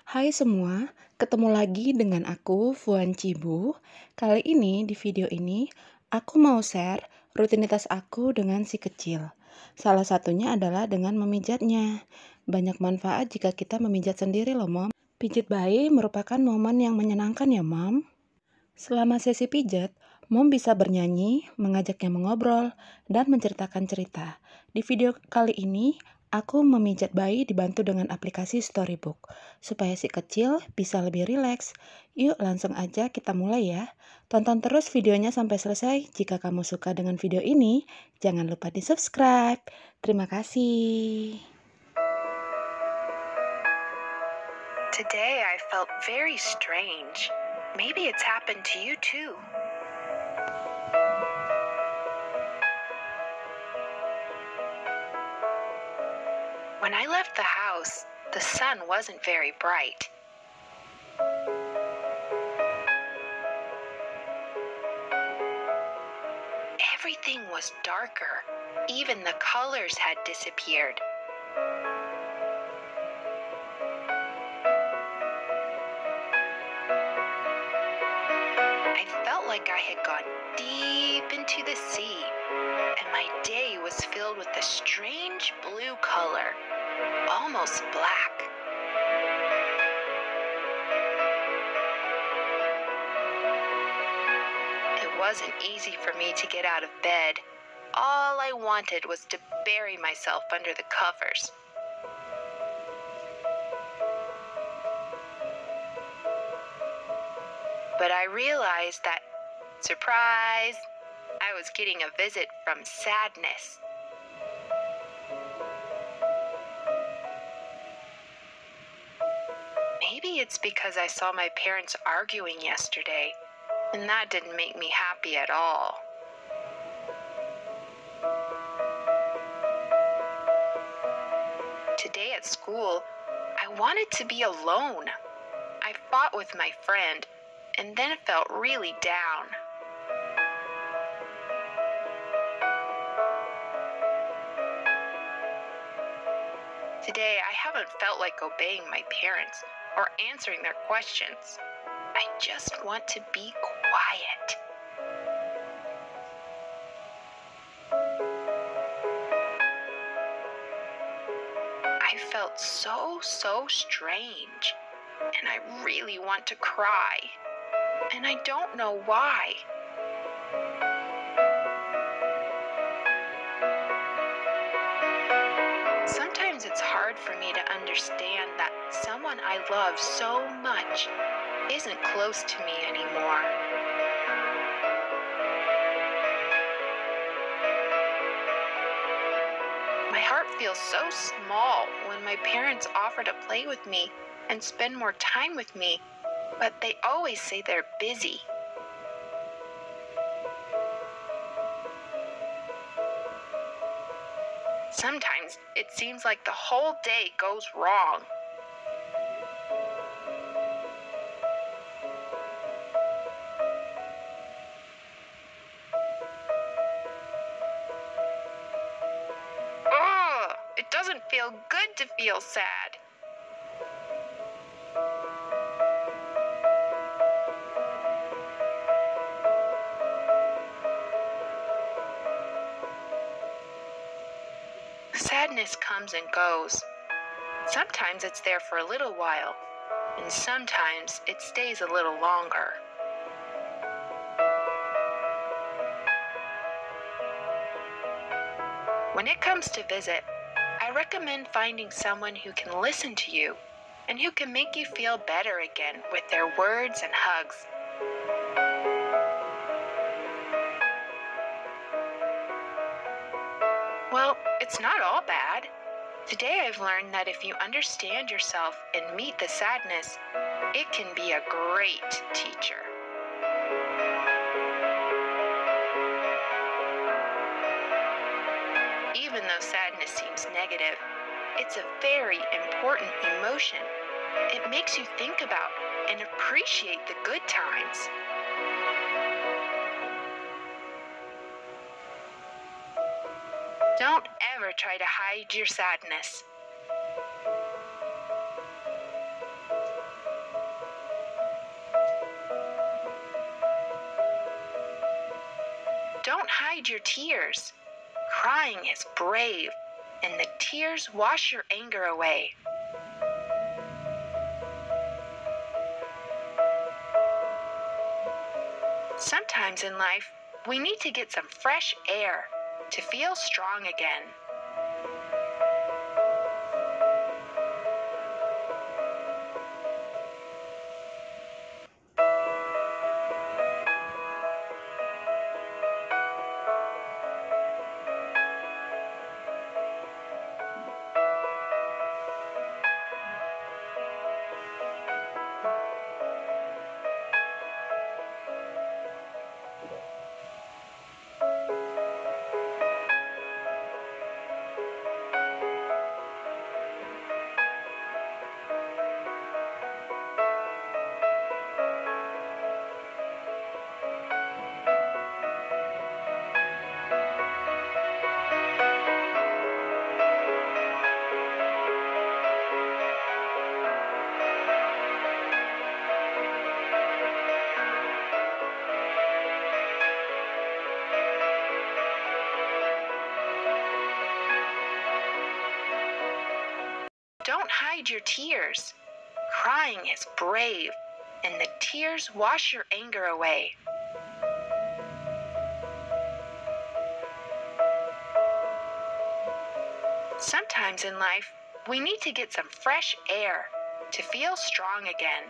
Hai semua, ketemu lagi dengan aku, Fuan Cibu. Kali ini, di video ini, aku mau share rutinitas aku dengan si kecil. Salah satunya adalah dengan memijatnya. Banyak manfaat jika kita memijat sendiri loh, Mom. Pijit bayi merupakan momen yang menyenangkan ya, Mom. Selama sesi pijat, Mom bisa bernyanyi, mengajaknya mengobrol, dan menceritakan cerita. Di video kali ini, aku memijat bayi dibantu dengan aplikasi Storybook, supaya si kecil bisa lebih rileks. Yuk langsung aja kita mulai ya. Tonton terus videonya sampai selesai. Jika kamu suka dengan video ini, jangan lupa di subscribe. Terima kasih. Today I felt very strange. Maybe it's happened to you too. When I left the house, the sun wasn't very bright. Everything was darker. Even the colors had disappeared. I felt like I had gone deep into the sea, and my day was filled with a strange blue color, almost black. It wasn't easy for me to get out of bed. All I wanted was to bury myself under the covers. But I realized that, surprise, I was getting a visit from sadness. Maybe it's because I saw my parents arguing yesterday, and that didn't make me happy at all. Today at school, I wanted to be alone. I fought with my friend, and then felt really down. Today, I haven't felt like obeying my parents or answering their questions. I just want to be quiet. I felt so strange, and I really want to cry, and I don't know why. Sometimes it's hard for me to understand that someone I love so much isn't close to me anymore. My heart feels so small when my parents offer to play with me and spend more time with me, but they always say they're busy. Sometimes it seems like the whole day goes wrong. Ugh, it doesn't feel good to feel sad. Sadness comes and goes. Sometimes it's there for a little while, and sometimes it stays a little longer. When it comes to visit, I recommend finding someone who can listen to you and who can make you feel better again with their words and hugs. Well, it's not all bad. Today I've learned that if you understand yourself and meet the sadness, it can be a great teacher. Even though sadness seems negative, it's a very important emotion. It makes you think about and appreciate the good times. Don't ever try to hide your sadness. hide your tears. Crying is brave, and the tears wash your anger away. Sometimes in life, we need to get some fresh air to feel strong again. Don't hide your tears. Crying is brave, and the tears wash your anger away. Sometimes in life, we need to get some fresh air to feel strong again.